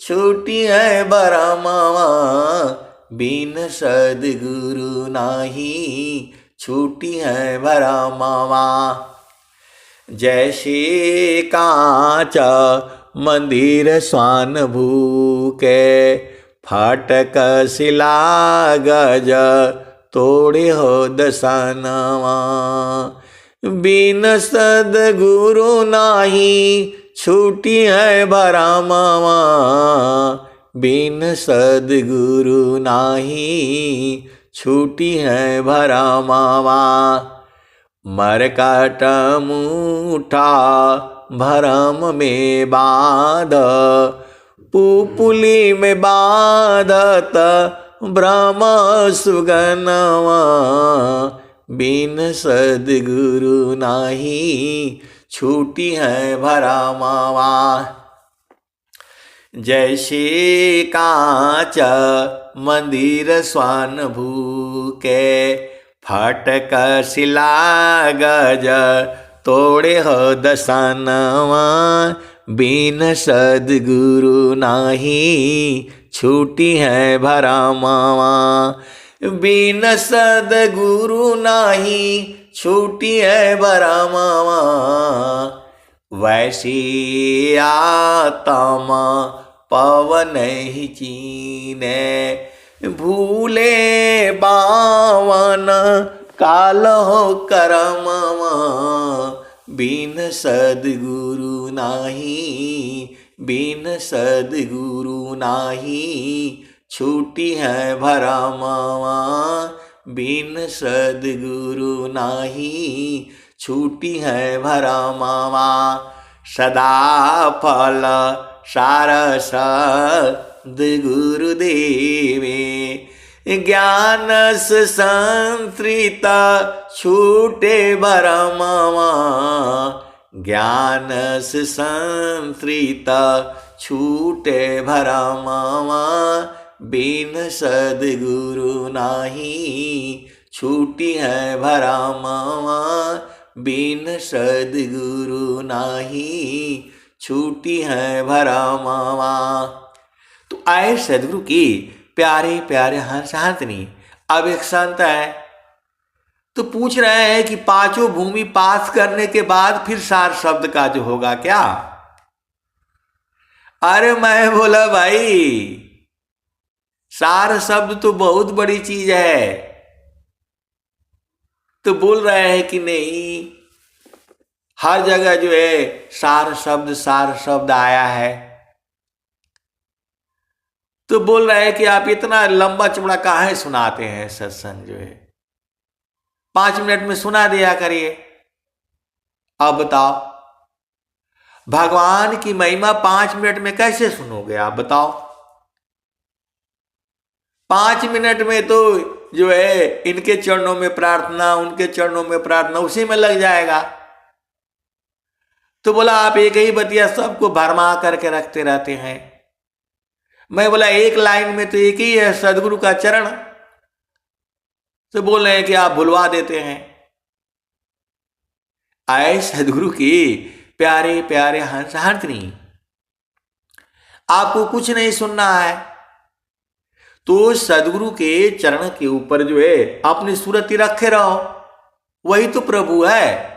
छूटी है भरमावा। बिन सदगुरु नाही, छूटी है भरमावा। जैसे कांच मंदिर स्वान भूके, फाटक शिला गज तोड़े हो दसनवा। बिन सदगुरु नाही, छूटी है भरमावा। बिन सदगुरु नाही, छूटी है भरमावा। मरकाट मुठा भरम में बांध, पुपुली में बांधत ब्रह्म सुगनवा। बिन सदगुरु नाही, छूटी है भरमावा। जैसे कांच मंदिर स्वान भूके, फाटक शिला गज तोड़े हो दसनवा। बिन सदगुरु नाही, छूटी है भरमावा। बिन सदगुरु नाही, छूटी है भरमावा। वैसी आत्मा पवन ही चीने, भूले बावन काल हो करमवा। बिन सदगुरु नाही, बिन सदगुरु नाही, छूटी है भरमावा। बिन सदगुरु नाही, छूटी है भरमावा। सदा फल सारस गुरुदेवे, ज्ञानस संतृत छूटे भरमावा। ज्ञानस संतृत छूटे भरमावा। बिन सदगुरु नाही, छूटी है भरमावा। बिन सदगुरु नाही, छूटी है भरमावा। तो आए सदगुरु की प्यारे प्यारे हंस हंसनी। अब एक संत है तो पूछ रहे हैं कि पांचों भूमि पास करने के बाद फिर सार शब्द का जो होगा क्या। अरे मैं बोला भाई सार शब्द तो बहुत बड़ी चीज है। तो बोल रहे हैं कि नहीं, हर जगह जो है सार शब्द आया है। तो बोल रहे हैं कि आप इतना लंबा चौड़ा काहे सुनाते हैं सत्संग, जो है 5 मिनट में सुना दिया करिए। अब बताओ भगवान की महिमा 5 मिनट में कैसे सुनोगे आप बताओ। 5 मिनट में तो जो है इनके चरणों में प्रार्थना, उनके चरणों में प्रार्थना, उसी में लग जाएगा। तो बोला आप एक ही बतिया सबको भरमा करके रखते रहते हैं। मैं बोला एक लाइन में तो एक ही है, सदगुरु का चरण। तो बोल रहे हैं कि आप भुलवा देते हैं। आए सदगुरु की प्यारे प्यारे हंस हंसनी। आपको कुछ नहीं सुनना है तो सदगुरु के चरण के ऊपर जो है अपनी सूरत रखे रहो। वही तो प्रभु है।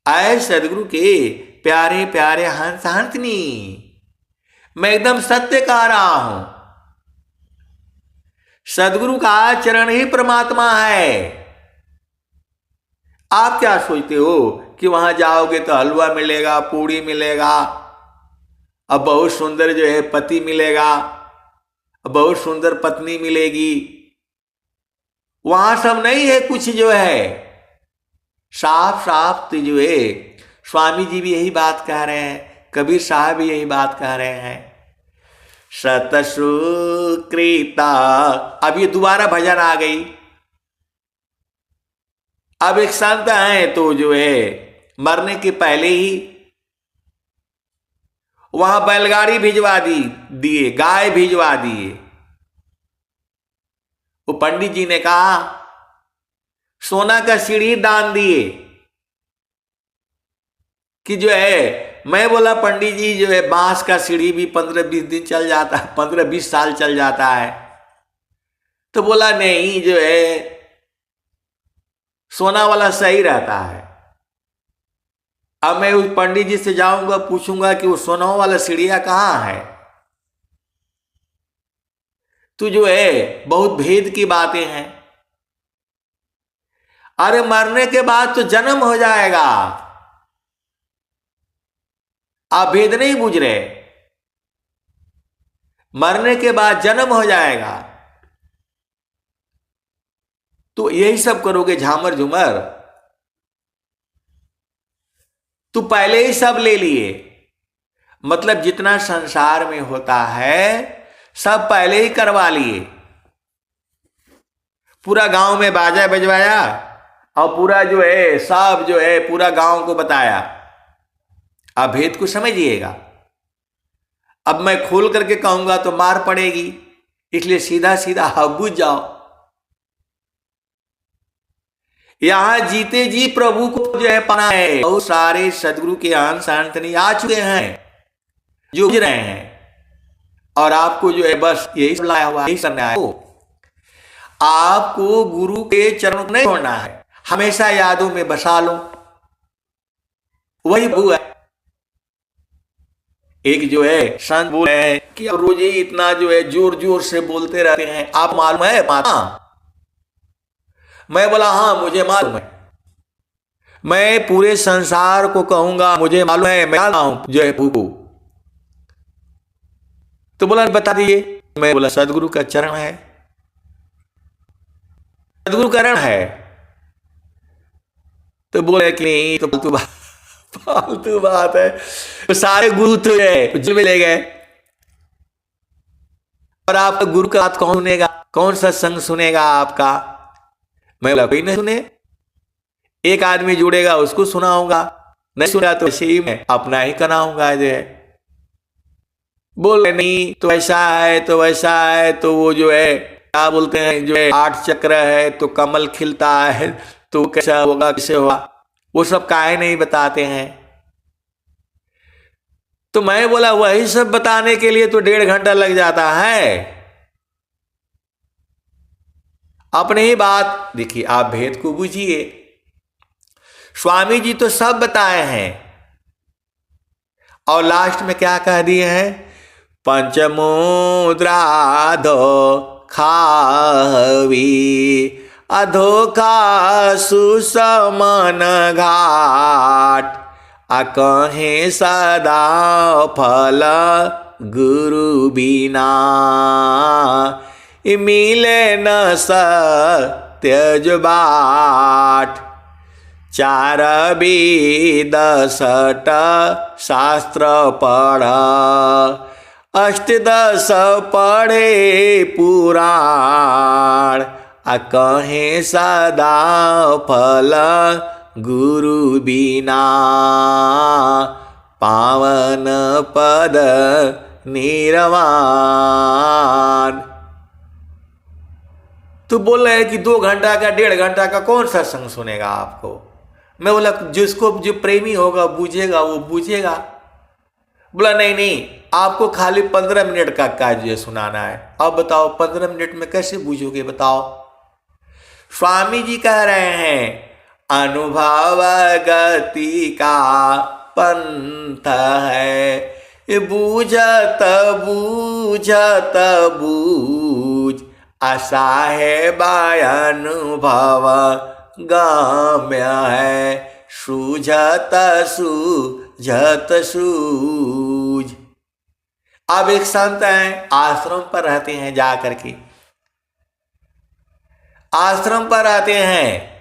आए सदगुरु के प्यारे प्यारे हंस हंसनी, मैं एकदम सत्य कह रहा हूं। सदगुरु का चरण ही परमात्मा है। आप क्या सोचते हो कि वहां जाओगे तो हलवा मिलेगा, पूड़ी मिलेगा, अब बहुत सुंदर जो है पति मिलेगा, बहुत सुंदर पत्नी मिलेगी। वहां सब नहीं है कुछ जो है। साफ साफ तो जो है स्वामी जी भी यही बात कह रहे हैं, कबीर साहब भी यही बात कह रहे हैं। सतसुकृता, अब ये दोबारा भजन आ गई। अब एक संत हैं तो जो है मरने के पहले ही वहां बैलगाड़ी भिजवा दिए, गाय भिजवा दिए। वो पंडित जी ने कहा सोना का सीढ़ी दान दिए कि जो है, मैं बोला पंडित जी जो है बांस का सीढ़ी भी 15-20 दिन चल जाता है, 15-20 साल चल जाता है। तो बोला नहीं जो है सोना वाला सही रहता है। अब मैं उस पंडित जी से जाऊंगा, पूछूंगा कि वो सोना वाला सीढ़िया कहाँ है। तो जो है बहुत भेद की बातें हैं। अरे मरने के बाद तो जन्म हो जाएगा, आप भेद नहीं बुझ रहे। मरने के बाद जन्म हो जाएगा, तो यही सब करोगे झामर झूमर। तो पहले ही सब ले लिए, मतलब जितना संसार में होता है सब पहले ही करवा लिए। पूरा गांव में बाजा बजवाया और पूरा जो है सब जो है पूरा गांव को बताया। आप भेद को समझिएगा। अब मैं खोल करके कहूंगा तो मार पड़ेगी, इसलिए सीधा सीधा आप बुझ जाओ। यहां जीते जी प्रभु को जो है पाना है। बहुत सारे सदगुरु के अंश अंतनी आ चुके हैं जो बुझ रहे हैं, और आपको जो है बस यही लाया हुआ, यही करना है। आपको गुरु के चरणों को नहीं छोड़ना है, हमेशा यादों में बसा लो, वही प्रभु है। एक जो है संत बोले हैं कि अब रोज ही इतना जो है जोर जोर से बोलते रहते हैं, आप मालूम है माता? मैं बोला हाँ मुझे मालूम है। मैं पूरे संसार को कहूंगा मुझे मालूम है, मैं जानता हूं जो है प्रभु। तो बोला बता दीजिए। मैं बोला सदगुरु का चरण है, सदगुरु का चरण है। तो बोले कि नहीं तो फालतू बात है, तो सारे गुरु तो है जेल में ले गए, और आप गुरु का बात कौन सुनेगा, कौन सत्संग सुनेगा आपका? मैं बोला कोई नहीं सुने, एक आदमी जुड़ेगा उसको सुनाऊंगा, नहीं सुना तो ऐसे ही मैं अपना ही कराऊंगा। जो है बोले नहीं तो ऐसा है तो वैसा है, तो वो जो है क्या बोलते हैं जो है 8 चक्र है तो कमल खिलता है, तो कैसा होगा कैसे होगा, वो सब काहे नहीं बताते हैं। तो मैं बोला वही सब बताने के लिए तो 1.5 घंटा लग जाता है। अपने ही बात देखिए, आप भेद को बुझिए। स्वामी जी तो सब बताए हैं, और लास्ट में क्या कह दिए हैं? पंचमुद्राधो खावी अधोखा सुसमन घाट, आ कहे सदा फल गुरु बिना, मिले न सत्यज बाट। 4 वेद 6 शास्त्र पढ़, 8-10 पढ़े पुराण, आ कहे सदा फल गुरु बिना, पावन पद निर्वाण। तो बोल रहे हैं कि 2 घंटा का 1.5 घंटा का कौन सा संग सुनेगा आपको? मैं बोला जिसको जो प्रेमी होगा बूझेगा वो बूझेगा। बोला नहीं नहीं, आपको खाली 15 मिनट का कार्य सुनाना है। अब बताओ 15 मिनट में कैसे बूझोगे बताओ? स्वामी जी कह रहे हैं अनुभव गति का पंथ है, बूझत बूझत बूझ आशा है अनुभव गम्य है, सूझत सूझत सूझ। अब एक संत हैं, आश्रम पर रहते हैं, जा करके आश्रम पर रहते हैं,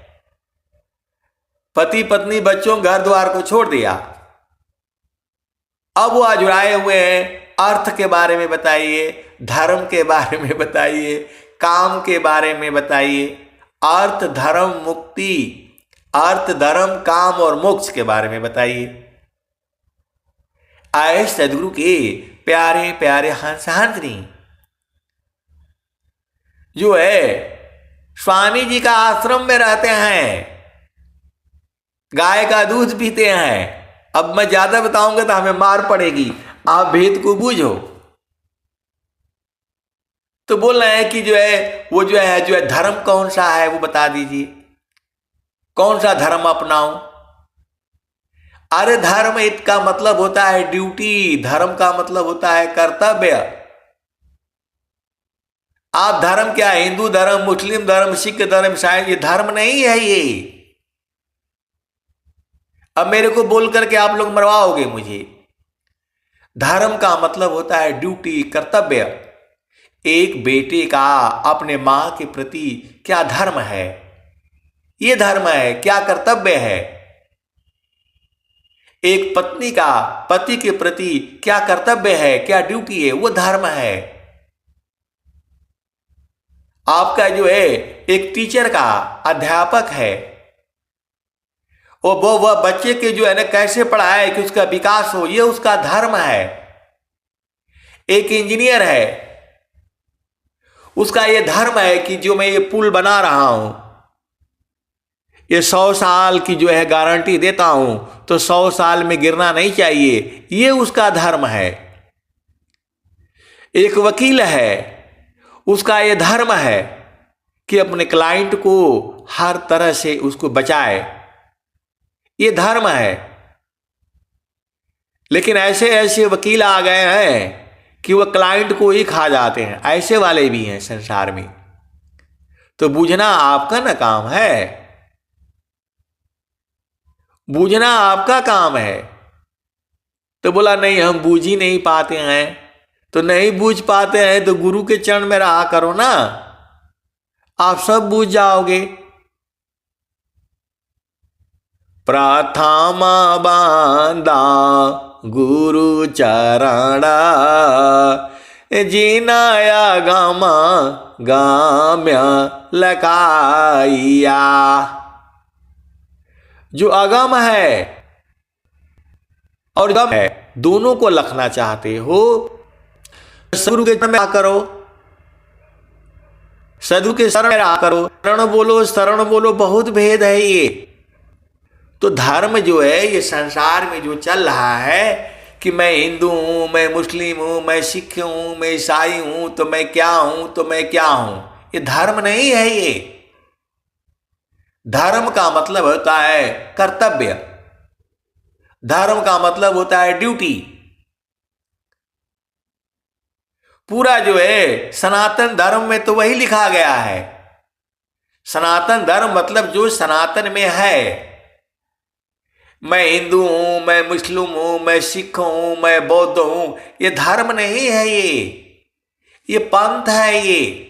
पति पत्नी बच्चों घर द्वार को छोड़ दिया। अब वो अजुड़ाए हुए हैं, अर्थ के बारे में बताइए, धर्म के बारे में बताइए, काम के बारे में बताइए, अर्थ धर्म मुक्ति, अर्थ धर्म काम और मोक्ष के बारे में बताइए। आए सदगुरु के प्यारे प्यारे हंस हंसनी जो है स्वामी जी का आश्रम में रहते हैं, गाय का दूध पीते हैं। अब मैं ज्यादा बताऊंगा तो हमें मार पड़ेगी, आप भेद को बूझो। तो बोल रहे हैं कि जो है वो जो है धर्म कौन सा है वो बता दीजिए, कौन सा धर्म अपनाऊं। अरे धर्म इसका मतलब होता है ड्यूटी, धर्म का मतलब होता है कर्तव्य। आप धर्म क्या, हिंदू धर्म, मुस्लिम धर्म, सिख धर्म, ईसाई, ये धर्म नहीं है ये। अब मेरे को बोल करके आप लोग मरवाओगे मुझे। धर्म का मतलब होता है ड्यूटी, कर्तव्य। एक बेटे का अपने मां के प्रति क्या धर्म है, ये धर्म है, क्या कर्तव्य है। एक पत्नी का पति के प्रति क्या कर्तव्य है, क्या ड्यूटी है, वो धर्म है। आपका जो है एक टीचर का, अध्यापक है, वो बच्चे के जो है ना कैसे पढ़ाए कि उसका विकास हो, ये उसका धर्म है। एक इंजीनियर है, उसका ये धर्म है कि जो मैं ये पुल बना रहा हूं, ये 100 साल की जो है गारंटी देता हूं, तो 100 साल में गिरना नहीं चाहिए, ये उसका धर्म है। एक वकील है, उसका ये धर्म है कि अपने क्लाइंट को हर तरह से उसको बचाए, ये धर्म है। लेकिन ऐसे ऐसे वकील आ गए हैं कि वह क्लाइंट को ही खा जाते हैं, ऐसे वाले भी हैं संसार में। तो बूझना आपका ना काम है, बूझना आपका काम है। तो बोला नहीं हम बूझ ही नहीं पाते हैं। तो नहीं बूझ पाते हैं तो गुरु के चरण में रहा करो ना, आप सब बूझ जाओगे। प्रथम बांधा गुरु चरणा, जिनाया गामा गाम्य लकाइया। जो अगम है और गम है, दोनों को लखना चाहते हो, सदगुरु के शरण में आ करो, सदगुरु के शरण में आ करो। शरण बोलो, बहुत भेद है ये। तो धर्म जो है ये संसार में जो चल रहा है कि मैं हिंदू हूं, मैं मुस्लिम हूं, मैं सिख हूं, मैं ईसाई हूं, तो मैं क्या हूं, तो मैं क्या हूं, ये धर्म नहीं है। ये धर्म का मतलब होता है कर्तव्य, धर्म का मतलब होता है ड्यूटी। पूरा जो है सनातन धर्म में तो वही लिखा गया है। सनातन धर्म मतलब जो सनातन में है, मैं हिंदू हूं, मैं मुस्लिम हूं, मैं सिख हूं, मैं बौद्ध हूं, ये धर्म नहीं है। ये पंथ है। ये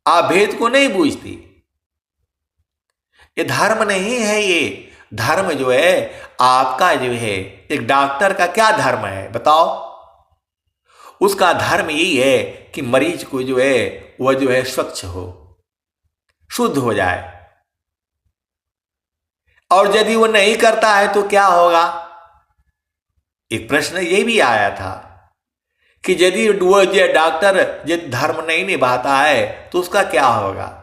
आप भेद को नहीं बूझती, ये धर्म नहीं है। ये धर्म जो है आपका जो है एक डॉक्टर का क्या धर्म है बताओ। उसका धर्म यही है कि मरीज को जो है वह जो है स्वच्छ हो, शुद्ध हो जाए। और यदि वो नहीं करता है तो क्या होगा। एक प्रश्न ये भी आया था कि यदि वो डॉक्टर यदि धर्म नहीं निभाता है तो उसका क्या होगा।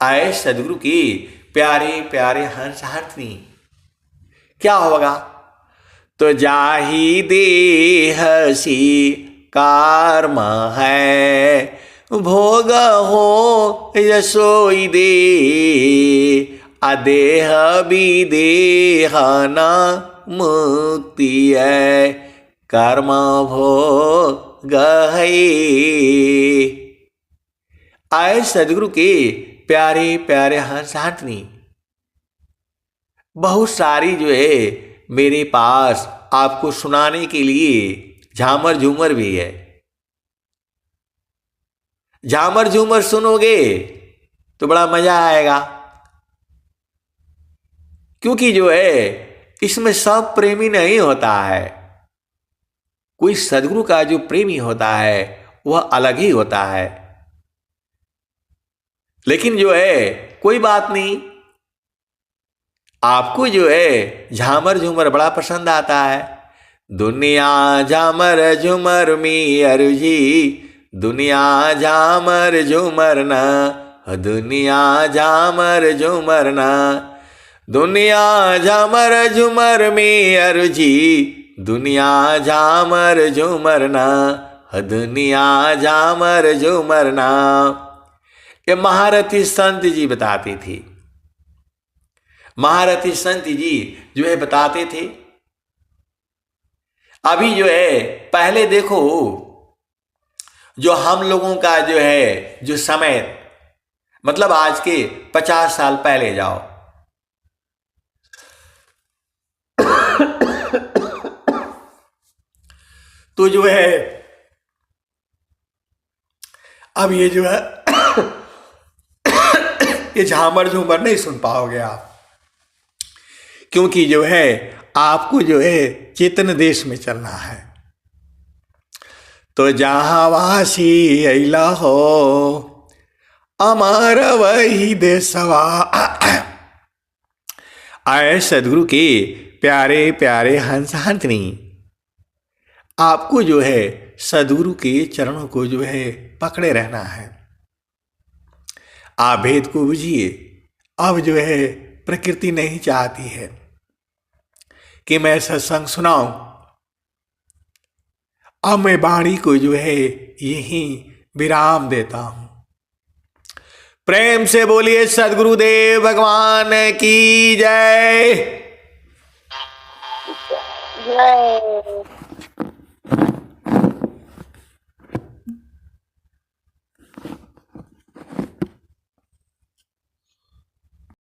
आए सदगुरु की प्यारे प्यारे हंस हंसनी, क्या होगा। तो जाहि देह सी कर्म है, भोग हो यशोई दे, अदेह विदेह न मुक्ति है, कर्म भोग है। आए सदगुरु के प्यारे प्यारे हंस हाथनी, बहुत सारी जो है मेरे पास आपको सुनाने के लिए झामर झूमर भी है। झामर झूमर सुनोगे तो बड़ा मजा आएगा, क्योंकि जो है इसमें सब प्रेमी नहीं होता है। कोई सदगुरु का जो प्रेमी होता है वह अलग ही होता है। लेकिन जो है कोई बात नहीं, आपको जो है झामर झूमर बड़ा पसंद आता है। दुनिया झामर झूमर में अरुजी, दुनिया झामर झूमर ना, दुनिया झामर झूमर ना, दुनिया झामर झूमर में अरुजी, दुनिया झामर झूमर ना, दुनिया झामर झूमर ना। ये महारथी संत जी बताते थे। महारथी संत जी जो है बताते थे। अभी जो है पहले देखो, जो हम लोगों का जो है जो समय, मतलब आज के 50 साल पहले जाओ, तो जो है अब ये जो है ये झामर झूमर नहीं सुन पाओगे आप, क्योंकि जो है आपको जो है चेतन देश में चलना है। तो जहाँ वासी अला हो, अमर वही देशवा। आए सदगुरु के प्यारे प्यारे हंस हाथनी, आपको जो है सदगुरु के चरणों को जो है पकड़े रहना है। आप भेद को बुझिए। अब जो है प्रकृति नहीं चाहती है कि मैं सत्संग सुनाऊं। अब मैं वाणी को जो है यही विराम देता हूं। प्रेम से बोलिए सदगुरुदेव भगवान की जय। जय।